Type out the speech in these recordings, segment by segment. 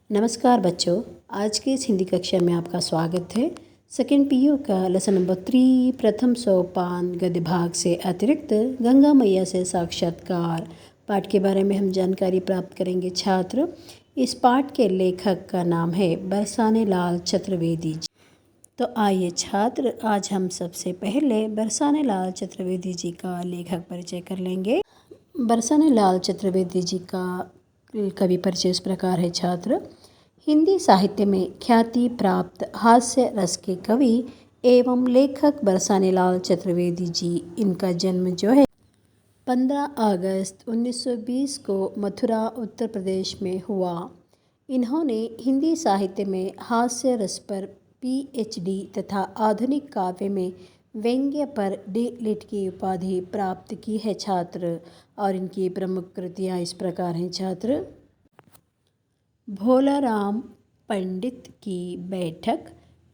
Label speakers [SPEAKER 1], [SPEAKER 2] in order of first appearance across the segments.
[SPEAKER 1] नमस्कार बच्चों। आज की इस हिंदी कक्षा में आपका स्वागत है। सेकेंड पीयू का लेसन नंबर 3 प्रथम सोपान गद्य भाग से अतिरिक्त गंगा मैया से साक्षात्कार पाठ के बारे में हम जानकारी प्राप्त करेंगे। छात्र, इस पाठ के लेखक का नाम है बरसाने लाल चतुर्वेदी जी। तो आइए छात्र, आज हम सबसे पहले बरसाने लाल चतुर्वेदी जी का लेखक परिचय कर लेंगे। बरसाने लाल चतुर्वेदी जी का कवि परिचय इस प्रकार है। छात्र, हिंदी साहित्य में ख्याति प्राप्त हास्य रस के कवि एवं लेखक बरसाने लाल चतुर्वेदी जी। इनका जन्म जो है 15 अगस्त 1920 को मथुरा उत्तर प्रदेश में हुआ। इन्होंने हिंदी साहित्य में हास्य रस पर पीएचडी तथा आधुनिक काव्य में व्यंग्य पर डी.लिट की उपाधि प्राप्त की है। छात्र, और इनकी प्रमुख कृतियाँ इस प्रकार हैं। छात्र, भोलाराम पंडित की बैठक,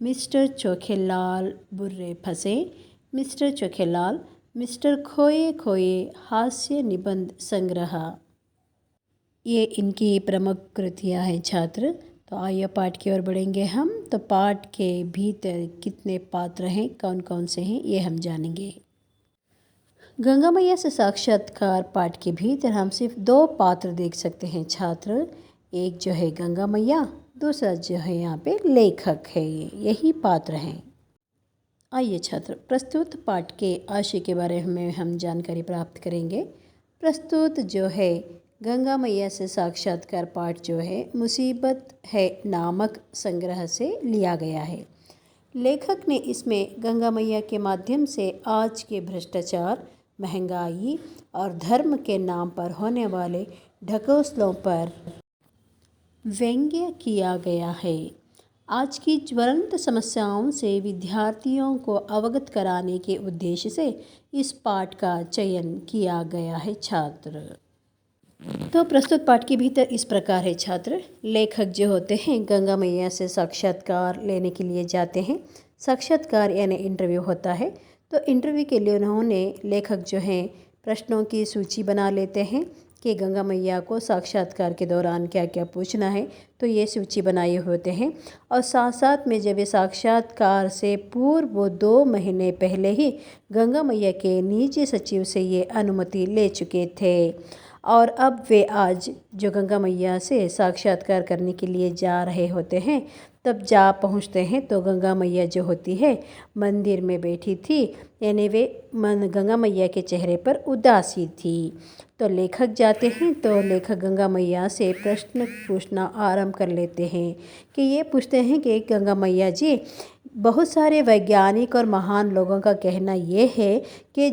[SPEAKER 1] मिस्टर चोखेलाल बुर्रे फंसे, मिस्टर चोखेलाल, मिस्टर खोए खोए हास्य निबंध संग्रह, ये इनकी प्रमुख कृतियाँ हैं। छात्र, तो आइए पाठ की ओर बढ़ेंगे हम। तो पाठ के भीतर कितने पात्र हैं, कौन कौन से हैं, ये हम जानेंगे। गंगा मैया से साक्षात्कार पाठ के भीतर हम सिर्फ 2 पात्र देख सकते हैं। छात्र, एक जो है गंगा मैया, दूसरा जो है यहाँ पे लेखक है। यही पात्र हैं। आइए छात्र, प्रस्तुत पाठ के आशय के बारे में हम जानकारी प्राप्त करेंगे। प्रस्तुत जो है गंगा मैया से साक्षात्कार पाठ जो है मुसीबत है नामक संग्रह से लिया गया है। लेखक ने इसमें गंगा मैया के माध्यम से आज के भ्रष्टाचार, महंगाई और धर्म के नाम पर होने वाले ढकोसलों पर व्यंग्य किया गया है। आज की ज्वलंत समस्याओं से विद्यार्थियों को अवगत कराने के उद्देश्य से इस पाठ का चयन किया गया है। छात्र, तो प्रस्तुत पाठ के भीतर इस प्रकार है। छात्र, लेखक जो होते हैं गंगा मैया से साक्षात्कार लेने के लिए जाते हैं। साक्षात्कार यानी इंटरव्यू होता है। तो इंटरव्यू के लिए उन्होंने लेखक जो हैं प्रश्नों की सूची बना लेते हैं कि गंगा मैया को साक्षात्कार के दौरान क्या क्या पूछना है। तो ये सूची बनाए होते हैं, और साथ साथ में जब ये साक्षात्कार से पूर्व वो 2 महीने पहले ही गंगा मैया के निजी सचिव से ये अनुमति ले चुके थे। और अब वे आज जो गंगा मैया से साक्षात्कार करने के लिए जा रहे होते हैं, तब जा पहुंचते हैं तो गंगा मैया जो होती है मंदिर में बैठी थी, यानी वे गंगा मैया के चेहरे पर उदासी थी। तो लेखक जाते हैं तो लेखक गंगा मैया से प्रश्न पूछना आरंभ कर लेते हैं कि ये पूछते हैं कि गंगा मैया जी, बहुत सारे वैज्ञानिक और महान लोगों का कहना ये है कि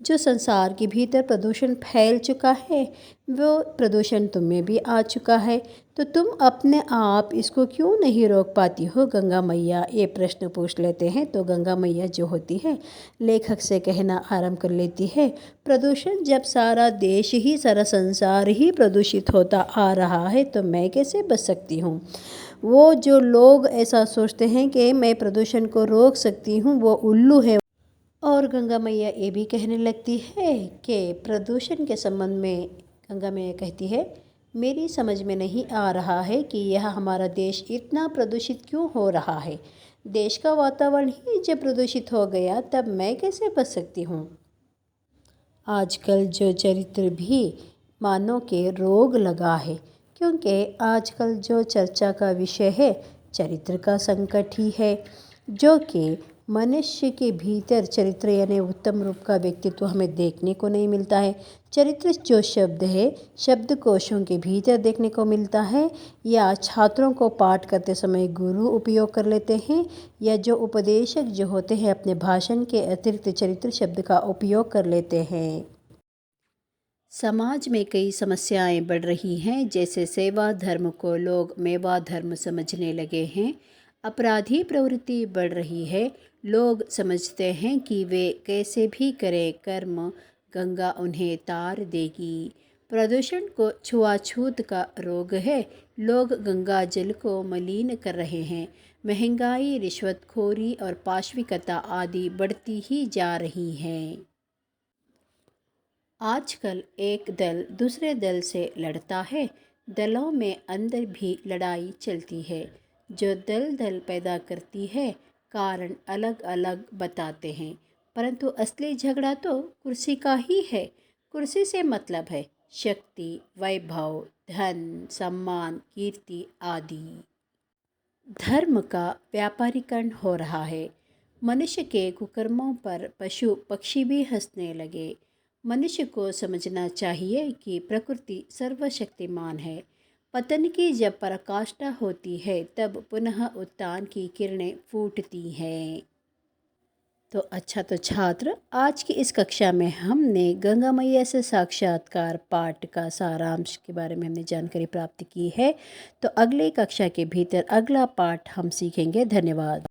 [SPEAKER 1] जो संसार के भीतर प्रदूषण फैल चुका है, वो प्रदूषण तुम में भी आ चुका है, तो तुम अपने आप इसको क्यों नहीं रोक पाती हो गंगा मैया, ये प्रश्न पूछ लेते हैं। तो गंगा मैया जो होती है लेखक से कहना आरंभ कर लेती है, प्रदूषण जब सारा देश ही, सारा संसार ही प्रदूषित होता आ रहा है, तो मैं कैसे बच सकती हूँ। वो जो लोग ऐसा सोचते हैं कि मैं प्रदूषण को रोक सकती हूँ, वो उल्लू है। और गंगा मैया ये भी कहने लगती है कि प्रदूषण के संबंध में गंगा मैया कहती है, मेरी समझ में नहीं आ रहा है कि यह हमारा देश इतना प्रदूषित क्यों हो रहा है। देश का वातावरण ही जब प्रदूषित हो गया, तब मैं कैसे बच सकती हूँ। आजकल जो चरित्र भी मानव के रोग लगा है, क्योंकि आजकल जो चर्चा का विषय है चरित्र का संकट ही है, जो कि मनुष्य के भीतर चरित्र यानी उत्तम रूप का व्यक्तित्व हमें देखने को नहीं मिलता है। चरित्र जो शब्द है शब्दकोशों के भीतर देखने को मिलता है, या छात्रों को पाठ करते समय गुरु उपयोग कर लेते हैं, या जो उपदेशक जो होते हैं अपने भाषण के अतिरिक्त चरित्र शब्द का उपयोग कर लेते हैं। समाज में कई समस्याएं बढ़ रही हैं, जैसे सेवा धर्म को लोग मेवा धर्म समझने लगे हैं, अपराधी प्रवृत्ति बढ़ रही है, लोग समझते हैं कि वे कैसे भी करें कर्म गंगा उन्हें तार देगी, प्रदूषण को छुआछूत का रोग है, लोग गंगा जल को मलिन कर रहे हैं, महंगाई, रिश्वतखोरी और पाशविकता आदि बढ़ती ही जा रही हैं। आजकल एक दल दूसरे दल से लड़ता है, दलों में अंदर भी लड़ाई चलती है, जो दल दल पैदा करती है। कारण अलग अलग बताते हैं, परंतु असली झगड़ा तो कुर्सी का ही है। कुर्सी से मतलब है शक्ति, वैभव, धन, सम्मान, कीर्ति आदि। धर्म का व्यापारीकरण हो रहा है। मनुष्य के कुकर्मों पर पशु पक्षी भी हंसने लगे। मनुष्य को समझना चाहिए कि प्रकृति सर्वशक्तिमान है। पतन की जब पराकाष्ठा होती है तब पुनः उत्थान की किरणें फूटती हैं। तो अच्छा, तो छात्र, आज की इस कक्षा में हमने गंगा मैया से साक्षात्कार पाठ का सारांश के बारे में हमने जानकारी प्राप्त की है। तो अगले कक्षा के भीतर अगला पाठ हम सीखेंगे। धन्यवाद।